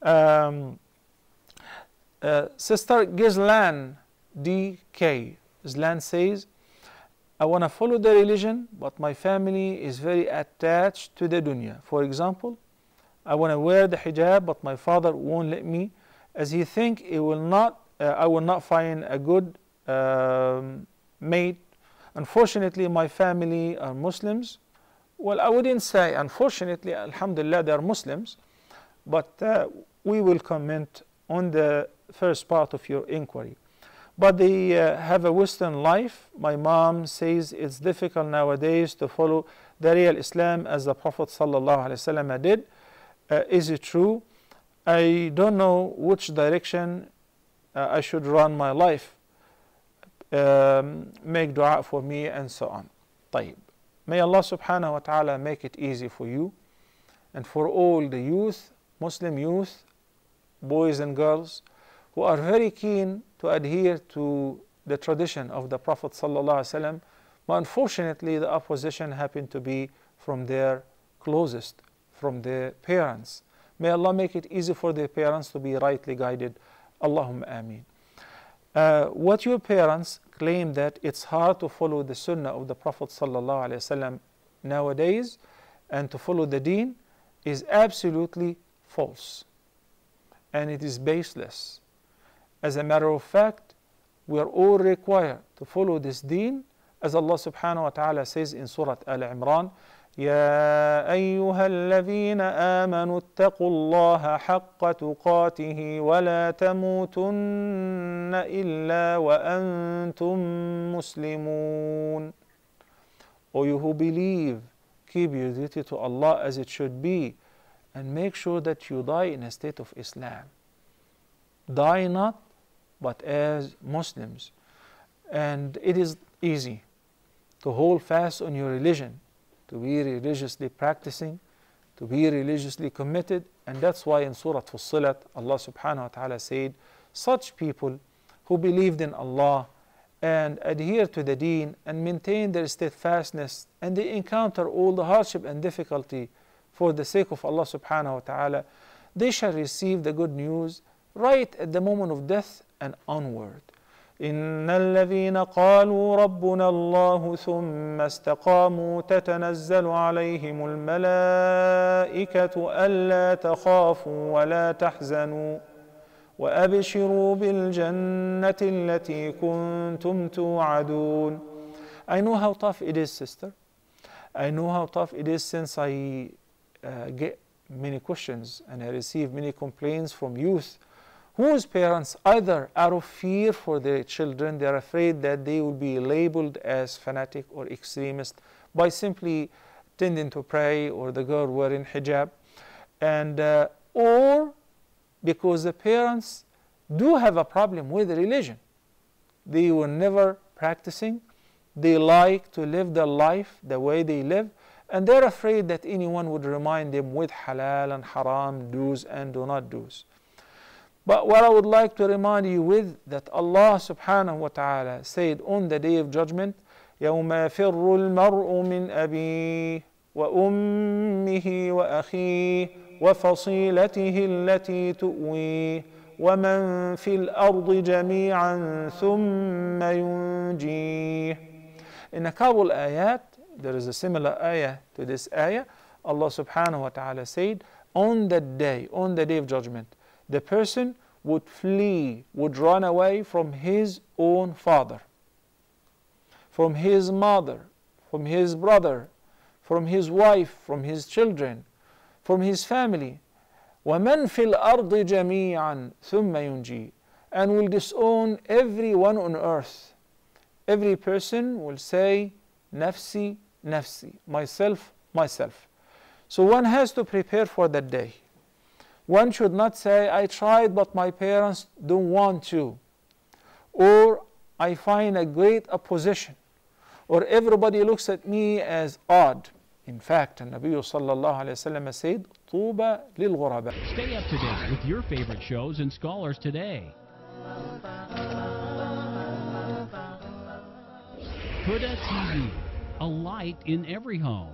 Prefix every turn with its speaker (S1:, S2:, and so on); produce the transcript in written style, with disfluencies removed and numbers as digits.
S1: Um, Sister Gizlan DK. Gizlan says, I want to follow the religion, but my family is very attached to the dunya. For example, I want to wear the hijab, but my father won't let me, as he think I will not find a good mate. Unfortunately, my family are Muslims. Well, I wouldn't say unfortunately, alhamdulillah, they are Muslims, but we will comment on the first part of your inquiry. But they have a Western life. My mom says it's difficult nowadays to follow the real Islam as the Prophet ﷺ did. Is it true? I don't know which direction I should run my life. Make dua for me and so on. طيب. May Allah subhanahu wa ta'ala make it easy for you and for all the youth, Muslim youth, boys and girls, who are very keen to adhere to the tradition of the Prophet sallallahu alaihi wasallam, but unfortunately the opposition happened to be from their closest, from their parents. May Allah make it easy for their parents to be rightly guided. Allahumma ameen. What your parents claim that it's hard to follow the sunnah of the Prophet sallallahu alaihi wasallam nowadays and to follow the deen is absolutely false, and it is baseless. As a matter of fact, we are all required to follow this deen, as Allah subhanahu wa ta'ala says in Surah Al-Imran, يا أيها الذين آمنوا اتقوا الله حق تقاته ولا تموتن إلا وأنتم مسلمون. O you who believe, keep your duty to Allah as it should be, and make sure that you die in a state of Islam. Die not, but as Muslims. And it is easy to hold fast on your religion, to be religiously practicing, to be religiously committed. And that's why in Surah Fussilat, Allah subhanahu wa ta'ala said, such people who believed in Allah and adhere to the deen and maintain their steadfastness, and they encounter all the hardship and difficulty for the sake of Allah subhanahu wa ta'ala, they shall receive the good news right at the moment of death and onward. إن الذين قالوا ربنا الله ثم استقاموا تتنزل عليهم الملائكة ألا تخافوا ولا تحزنوا وأبشروا بالجنة التي كنتم توعدون. I know how tough it is, sister. I know how tough it is, since I get many questions and I receive many complaints from youth whose parents, either out of fear for their children, they are afraid that they will be labeled as fanatic or extremist by simply tending to pray, or the girl wearing hijab, and or because the parents do have a problem with religion. They were never practicing. They like to live their life the way they live, and they're afraid that anyone would remind them with halal and haram, do's and do not do's. But what I would like to remind you with, that Allah subhanahu wa ta'ala said on the day of judgment, يَوْمَ يَفِرُّ الْمَرْءُ مِنْ أَبِيهِ وَأُمِّهِ وَأَخِيهِ وَفَصِيلَتِهِ الَّتِي تُؤْوِيهِ وَمَنْ فِي الْأَرْضِ جَمِيعًا ثُمَّ يُنْجِيهِ. In a couple ayat, there is a similar ayah to this ayah. Allah subhanahu wa ta'ala said, on that day, on the day of judgment, the person would flee, would run away from his own father, from his mother, from his brother, from his wife, from his children, from his family. وَمَنْ فِي الْأَرْضِ جَمِيعًا ثُمَّ يُنْجِي. And will disown everyone on earth. Every person will say, nafsi, nafsi, myself, myself. So one has to prepare for that day. One should not say, I tried but my parents don't want to, or I find a great opposition, or everybody looks at me as odd. In fact, the Nabi sallallahu alayhi wa sallam said, طُوبَى لِلْغُرَبَى.
S2: Stay up to date with your favorite shows and scholars today. Huda TV, a light in every home.